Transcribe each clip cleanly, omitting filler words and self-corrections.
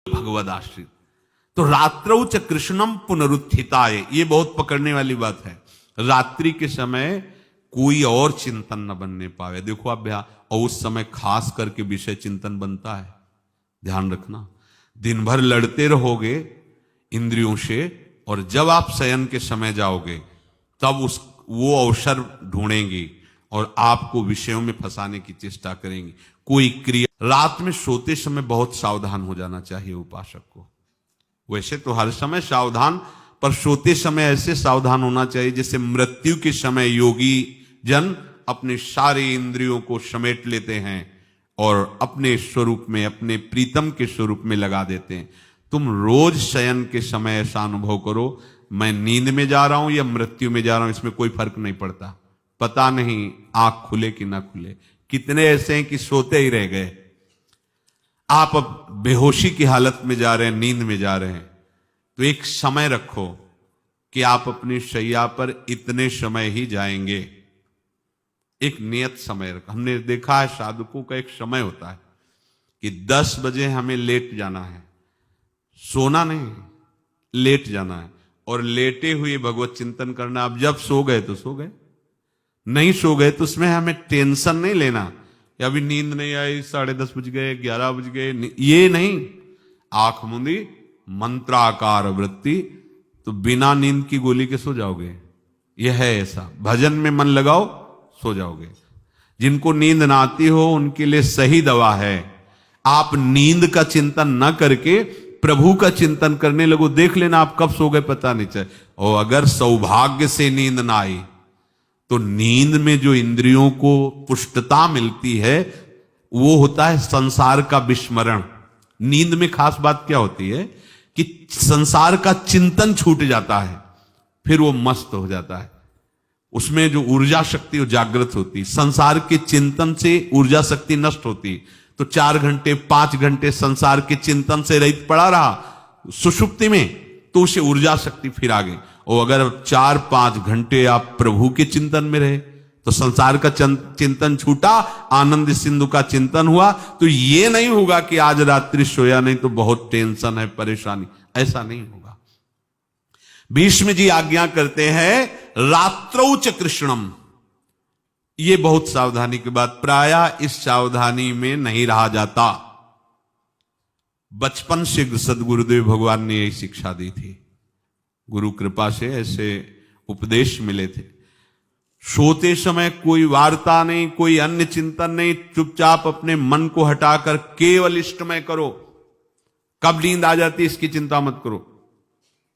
भगवद आश्रित। तो रात्रौ च कृष्णम पुनरुत्थिताय, ये बहुत पकड़ने वाली बात है। रात्रि के समय कोई और चिंतन न बनने पावे। देखो अभ्यास, और उस समय खास करके विषय चिंतन बनता है, ध्यान रखना। दिन भर लड़ते रहोगे इंद्रियों से, और जब आप शयन के समय जाओगे तब वो अवसर ढूंढेंगी और आपको विषयों में फंसाने की चेष्टा करेंगी। कोई क्रिया, रात में सोते समय बहुत सावधान हो जाना चाहिए उपासक को। वैसे तो हर समय सावधान, पर सोते समय ऐसे सावधान होना चाहिए जैसे मृत्यु के समय योगी जन अपने सारे इंद्रियों को समेट लेते हैं और अपने स्वरूप में, अपने प्रीतम के स्वरूप में लगा देते हैं। तुम रोज शयन के समय ऐसा अनुभव करो, मैं नींद में जा रहा हूं या मृत्यु में जा रहा हूं, इसमें कोई फर्क नहीं पड़ता। पता नहीं आंख खुले कि ना खुले। कितने ऐसे हैं कि सोते ही रह गए। आप अब बेहोशी की हालत में जा रहे हैं, नींद में जा रहे हैं, तो एक समय रखो कि आप अपनी शैया पर इतने समय ही जाएंगे। एक नियत समय रखो। हमने देखा है साधकों का एक समय होता है कि 10 बजे हमें लेट जाना है, सोना नहीं, लेट जाना है, और लेटे हुए भगवत चिंतन करना। अब जब सो गए तो सो गए, नहीं सो गए तो उसमें हमें टेंशन नहीं लेना, या अभी नींद नहीं आई, 10:30 बज गए, 11 बज गए, ये नहीं। आंख मूंदी, मंत्राकार वृत्ति, तो बिना नींद की गोली के सो जाओगे। यह है ऐसा। भजन में मन लगाओ, सो जाओगे। जिनको नींद ना आती हो उनके लिए सही दवा है, आप नींद का चिंतन न करके प्रभु का चिंतन करने लगो। देख लेना आप कब सो गए पता नहीं चले। और अगर सौभाग्य से नींद ना आई तो नींद में जो इंद्रियों को पुष्टता मिलती है वो होता है संसार का विस्मरण। नींद में खास बात क्या होती है कि संसार का चिंतन छूट जाता है, फिर वो मस्त हो जाता है। उसमें जो ऊर्जा शक्ति वो जागृत होती। संसार के चिंतन से ऊर्जा शक्ति नष्ट होती, तो 4 घंटे 5 घंटे संसार के चिंतन से रहित पड़ा रहा सुषुप्ति में, तो उसे ऊर्जा शक्ति फिर आ गई। और अगर 4-5 घंटे आप प्रभु के चिंतन में रहे तो संसार का चिंतन छूटा, आनंद सिंधु का चिंतन हुआ। तो ये नहीं होगा कि आज रात्रि सोया नहीं तो बहुत टेंशन है, परेशानी, ऐसा नहीं होगा। भीष्म जी आज्ञा करते हैं रात्रौ च कृष्णम। ये बहुत सावधानी की बात, प्रायः इस सावधानी में नहीं रहा जाता। बचपन से सदगुरुदेव भगवान ने यही शिक्षा दी थी, गुरु कृपा से ऐसे उपदेश मिले थे। सोते समय कोई वार्ता नहीं, कोई अन्य चिंतन नहीं, चुपचाप अपने मन को हटाकर केवल इष्टमय करो। कब नींद आ जाती इसकी चिंता मत करो,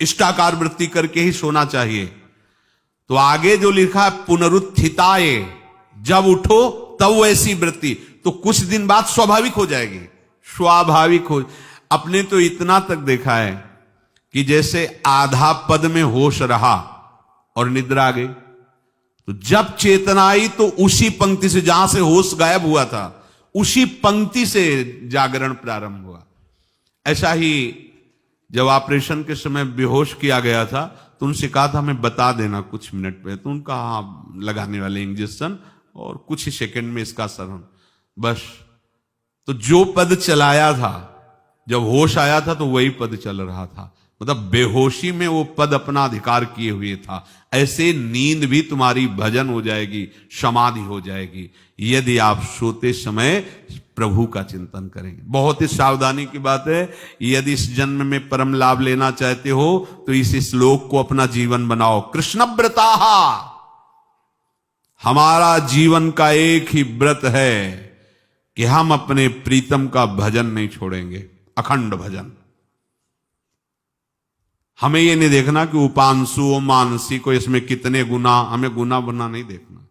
इष्टाकार वृत्ति करके ही सोना चाहिए। तो आगे जो लिखा है पुनरुत्थिताय, जब उठो तब वैसी वृत्ति, तो कुछ दिन बाद स्वाभाविक हो जाएगी, स्वाभाविक हो। अपने तो इतना तक देखा है कि जैसे आधा पद में होश रहा और निद्रा आ गई, तो जब चेतना आई तो उसी पंक्ति से, जहां से होश गायब हुआ था, उसी पंक्ति से जागरण प्रारंभ हुआ। ऐसा ही जब ऑपरेशन के समय बेहोश किया गया था तो उनसे कहा था हमें बता देना कुछ मिनट पे, तो उनका हाँ लगाने वाले इंजेक्शन और कुछ ही सेकंड में इसका सरन, बस। तो जो पद चलाया था, जब होश आया था तो वही पद चल रहा था, मतलब बेहोशी में वो पद अपना अधिकार किए हुए था। ऐसे नींद भी तुम्हारी भजन हो जाएगी, समाधि हो जाएगी, यदि आप सोते समय प्रभु का चिंतन करेंगे। बहुत ही सावधानी की बात है। यदि इस जन्म में परम लाभ लेना चाहते हो तो इस श्लोक को अपना जीवन बनाओ। कृष्णव्रताः, हमारा जीवन का एक ही व्रत है कि हम अपने प्रीतम का भजन नहीं छोड़ेंगे, अखंड भजन। हमें ये नहीं देखना कि उपांशु मानसी को इसमें कितने गुना, हमें गुना बना नहीं देखना।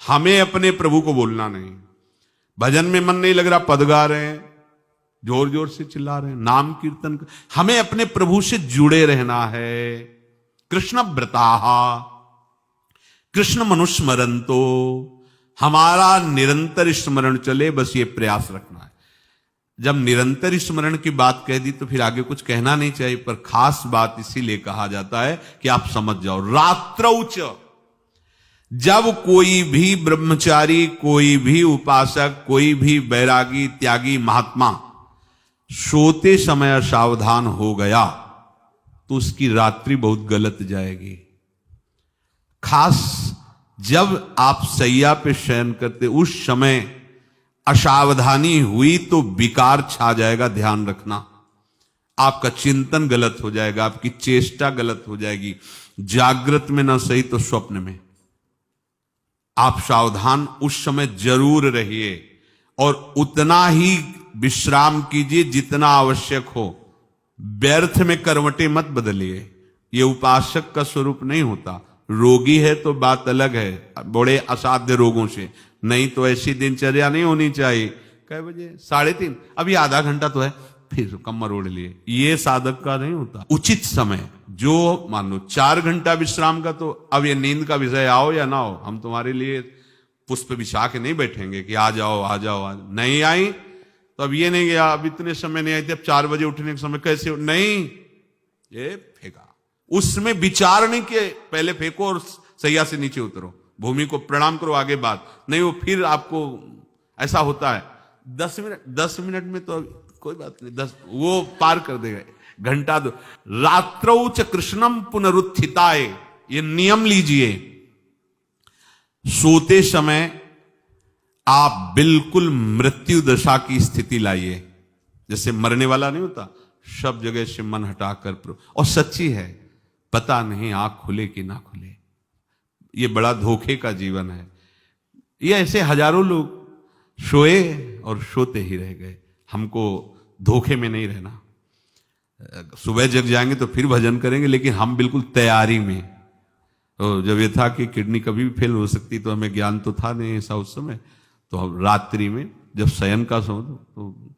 हमें अपने प्रभु को बोलना नहीं। भजन में मन नहीं लग रहा, पद गा रहे हैं, जोर जोर से चिल्ला रहे हैं, नाम कीर्तन, हमें अपने प्रभु से जुड़े रहना है। कृष्ण व्रताः, कृष्ण मनुस्मरन्तो, हमारा निरंतर स्मरण चले, बस ये प्रयास रखना है। जब निरंतर स्मरण की बात कह दी तो फिर आगे कुछ कहना नहीं चाहिए, पर खास बात इसीलिए कहा जाता है कि आप समझ जाओ। रात्रौ च, जब कोई भी ब्रह्मचारी, कोई भी उपासक, कोई भी बैरागी, त्यागी, महात्मा सोते समय असावधान हो गया तो उसकी रात्रि बहुत गलत जाएगी। खास जब आप सैया पे शयन करते उस समय असावधानी हुई तो विकार छा जाएगा, ध्यान रखना। आपका चिंतन गलत हो जाएगा, आपकी चेष्टा गलत हो जाएगी, जागृत में ना सही तो स्वप्न में। आप सावधान उस समय जरूर रहिए और उतना ही विश्राम कीजिए जितना आवश्यक हो। व्यर्थ में करवटें मत बदलिए, ये उपासक का स्वरूप नहीं होता। रोगी है तो बात अलग है, बड़े असाध्य रोगों से, नहीं तो ऐसी दिनचर्या नहीं होनी चाहिए। कै बजे? 3:30, अभी आधा घंटा तो है, फिर कमर ओढ़ लिए, ये साधक का नहीं होता। उचित समय, जो मान लो 4 घंटा विश्राम का, तो अब ये नींद का विषय आओ या ना हो, हम तुम्हारे लिए पुष्प बिछा के नहीं बैठेंगे कि आ जाओ आ जाओ आ जाओ। नहीं आई तो अब ये नहीं गया, अब इतने समय नहीं आई थी, अब 4 बजे उठने के समय कैसे नहीं, ये फेंका। उसमें विचार नहीं किए, पहले फेंको और सैया से नीचे उतरो, भूमि को प्रणाम करो, आगे बात नहीं। वो फिर आपको ऐसा होता है 10 मिनट में तो कोई बात नहीं, 10 वो पार कर देगा, घंटा दो। रात्रौ च कृष्णम पुनरुत्थिताय, ये नियम लीजिए। सोते समय आप बिल्कुल मृत्यु दशा की स्थिति लाइए, जैसे मरने वाला नहीं होता, सब जगह से मन हटाकर। और सच्ची है, पता नहीं आंख खुले कि ना खुले, ये बड़ा धोखे का जीवन है। ये ऐसे हजारों लोग सोए और सोते ही रह गए। हमको धोखे में नहीं रहना। सुबह जग जाएंगे तो फिर भजन करेंगे, लेकिन हम बिल्कुल तैयारी में। तो जब ये था कि किडनी कभी भी फेल हो सकती, तो हमें ज्ञान तो था नहीं ऐसा उस समय, तो हम रात्रि में जब शयन का समय, तो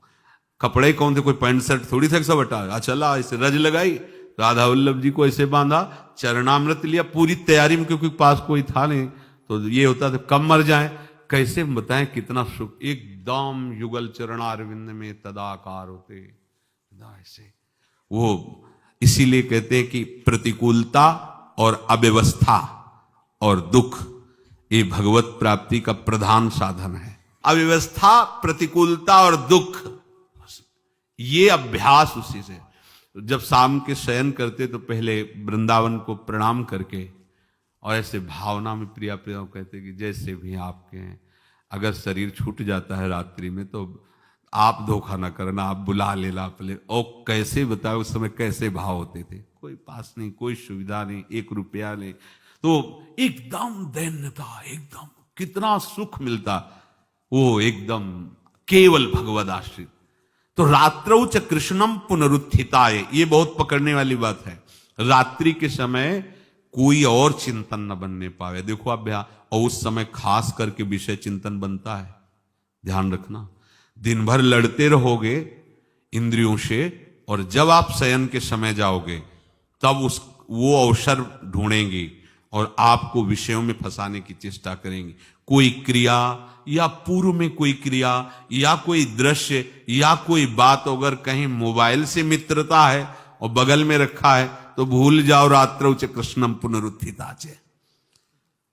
कपड़े कौन थे, कोई पैंट शर्ट थोड़ी थे, सब हटा चला, ऐसे रज लगाई, राधा वल्लभ जी को ऐसे बांधा, चरणामृत लिया, पूरी तैयारी में, क्योंकि पास कोई था नहीं। तो ये होता था कब मर जाए, कैसे बताएं कितना सुख, एकदम युगल चरणारविंद में तदाकार होते ऐसे वो। इसीलिए कहते हैं कि प्रतिकूलता और अव्यवस्था और दुख ये भगवत प्राप्ति का प्रधान साधन है। अव्यवस्था, प्रतिकूलता और दुख, ये अभ्यास उसी से। जब शाम के शयन करते तो पहले वृंदावन को प्रणाम करके और ऐसे भावना में प्रिया प्रिया कहते कि जैसे भी आपके हैं, अगर शरीर छूट जाता है रात्रि में तो आप धोखा ना करना, आप बुला लेना अपने। और कैसे बताओ उस समय कैसे भाव होते थे, कोई पास नहीं, कोई सुविधा नहीं, 1 रुपया नहीं, तो एकदम दैन्यता, एकदम कितना सुख मिलता, वो एकदम केवल भगवद आश्रित। तो रात्रौ च कृष्णम पुनरुत्थिताय, ये बहुत पकड़ने वाली बात है। रात्रि के समय कोई और चिंतन न बनने पावे। देखो अभ्यास, और उस समय खास करके विषय चिंतन बनता है, ध्यान रखना। दिन भर लड़ते रहोगे इंद्रियों से, और जब आप शयन के समय जाओगे तब वो अवसर ढूंढेंगे और आपको विषयों में फंसाने की चेष्टा करेंगे। कोई क्रिया या पूर्व में कोई क्रिया या कोई दृश्य या कोई बात, अगर कहीं मोबाइल से मित्रता है और बगल में रखा है तो भूल जाओ, रात्रौ च कृष्णम पुनरुत्थिताच।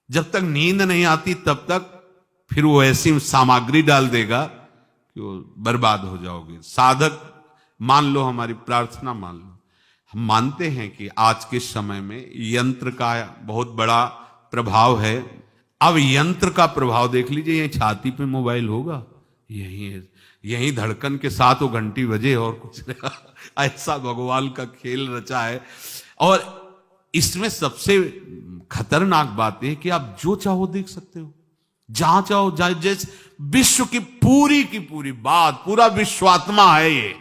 जब तक नींद नहीं आती तब तक फिर वो ऐसी सामग्री डाल देगा कि वो बर्बाद हो जाओगे। साधक मान लो, हमारी प्रार्थना मान लो, हम मानते हैं कि आज के समय में यंत्र का बहुत बड़ा प्रभाव है। अब यंत्र का प्रभाव देख लीजिए, यही छाती पे मोबाइल होगा, यही धड़कन के साथ वो घंटी बजे और कुछ नहीं। ऐसा भगवान का खेल रचा है। और इसमें सबसे खतरनाक बात है कि आप जो चाहो देख सकते हो, जहां चाहो, जैसे विश्व की पूरी बात, पूरा विश्वात्मा है, ये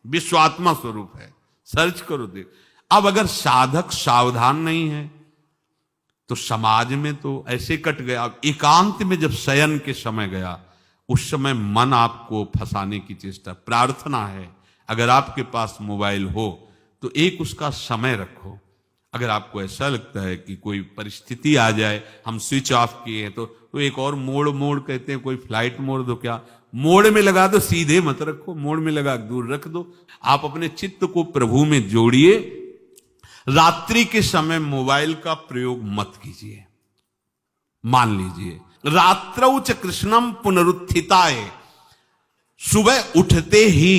विश्वात्मा स्वरूप है, सर्च करो देख। अब अगर साधक सावधान नहीं है तो समाज में तो ऐसे कट गया। अब एकांत में जब शयन के समय गया, उस समय मन आपको फंसाने की चेष्टा। प्रार्थना है, अगर आपके पास मोबाइल हो तो एक उसका समय रखो। अगर आपको ऐसा लगता है कि कोई परिस्थिति आ जाए, हम स्विच ऑफ किए हैं, तो एक और मोड़ कहते हैं, कोई फ्लाइट मोड दो, क्या मोड़ में लगा दो, सीधे मत रखो, मोड़ में लगा दूर रख दो। आप अपने चित्त को प्रभु में जोड़िए। रात्रि के समय मोबाइल का प्रयोग मत कीजिए। मान लीजिए रात्रौ च कृष्णम पुनरुत्थिताय, सुबह उठते ही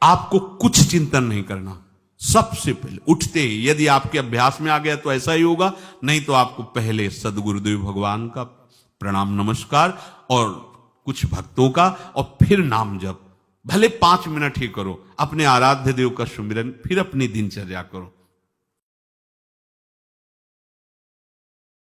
आपको कुछ चिंतन नहीं करना। सबसे पहले उठते ही यदि आपके अभ्यास में आ गया तो ऐसा ही होगा, नहीं तो आपको पहले सदगुरुदेव भगवान का प्रणाम नमस्कार और कुछ भक्तों का, और फिर नाम जप। भले 5 मिनट ही करो, अपने आराध्य देव का सुमिरन, फिर अपनी दिनचर्या करो।